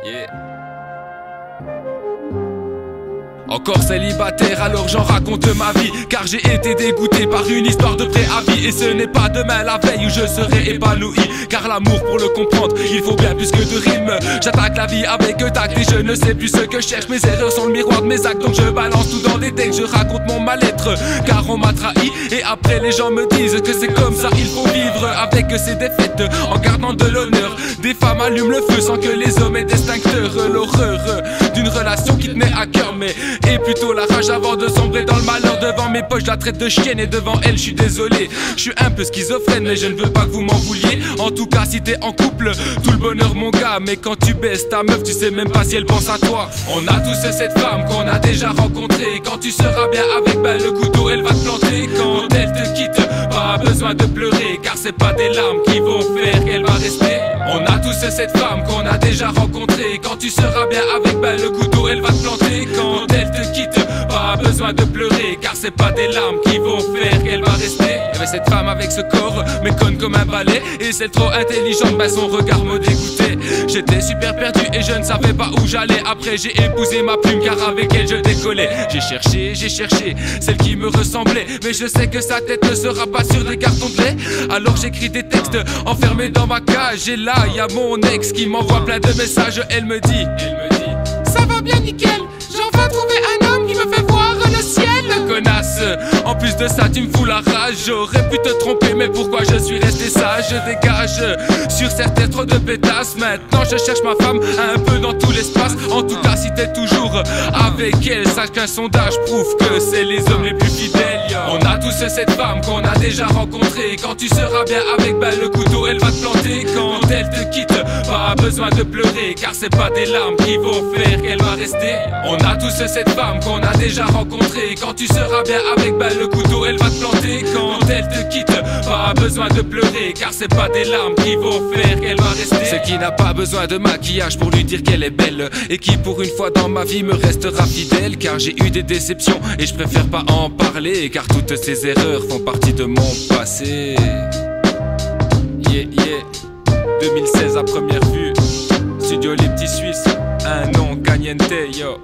Yeah. Encore célibataire, alors j'en raconte ma vie, car j'ai été dégoûté par une histoire de préavis. Et ce n'est pas demain la veille où je serai épanoui, car l'amour pour le comprendre, il faut bien plus que de rimes. J'attaque la vie avec tact et je ne sais plus ce que je cherche. Mes erreurs sont le miroir de mes actes, donc je balance tout dans des textes. Je raconte mon mal-être, car on m'a trahi. Et après les gens me disent que c'est comme ça, il faut vivre avec ses défaites, en gardant de l'honneur. Des femmes allument le feu sans que les hommes aient d'extincteur. L'horreur d'une relation qui tenait à cœur, mais et plutôt la rage avant de sombrer dans le malheur. Devant mes poches, je la traite de chienne et devant elle, je suis désolé. Je suis un peu schizophrène, mais je ne veux pas que vous m'en vouliez. En tout cas, si t'es en couple, tout le bonheur, mon gars. Mais quand tu baisses ta meuf, tu sais même pas si elle pense à toi. On a tous cette femme qu'on a déjà rencontrée. Quand tu seras bien avec, ben le couteau, elle va te planter. Quand elle te quitte, pas besoin de pleurer, car c'est pas des larmes qui vont faire qu'elle va rester. On a tous cette femme qu'on a déjà rencontrée. Quand tu seras bien avec, ben le couteau, elle va te planter. Quand elle te quitte, pas besoin de pleurer, car c'est pas des larmes qui vont faire qu'elle va rester. Y'avait cette femme avec ce corps, mais conne comme un balai. Et celle trop intelligente, ben son regard me dégoûtait. J'étais super perdu et je ne savais pas où j'allais. Après j'ai épousé ma plume, car avec elle je décollais. J'ai cherché, celle qui me ressemblait. Mais je sais que sa tête ne sera pas sur des cartons de lait. Alors j'écris des textes enfermés dans ma cage. Et là y a mon ex qui m'envoie plein de messages. Elle me dit, ça va bien nickel, j'ai enfin trouvé un homme qui me fait voir le ciel. Connasse, en plus de ça tu me fous la rage. J'aurais pu te tromper, mais pourquoi je suis resté sage? Je dégage sur certains trop de pétasses. Maintenant je cherche ma femme un peu dans tout l'espace. En tout cas si t'es toujours avec elle, sache qu'un sondage prouve que c'est les hommes les plus fidèles. On a tous cette femme qu'on a déjà rencontrée. Quand tu seras bien avec, ben le couteau elle va te planter. Quand elle te quitte, pas besoin de pleurer, car c'est pas des larmes qui vont faire qu'elle va rester. On a tous cette femme qu'on a déjà rencontrée. Quand tu seras bien avec, ben le couteau elle va te planter. Quand elle te quitte, pas besoin de pleurer, car c'est pas des larmes qui vont faire qu'elle va rester. Celle qui n'a pas besoin de maquillage pour lui dire qu'elle est belle, et qui pour une fois dans ma vie me restera fidèle. Car j'ai eu des déceptions et je préfère pas en parler, car toutes ces erreurs font partie de mon passé. Yeah, yeah. 2016 à première vue, Studio Les Petits Suisses, un nom Caliente, yo.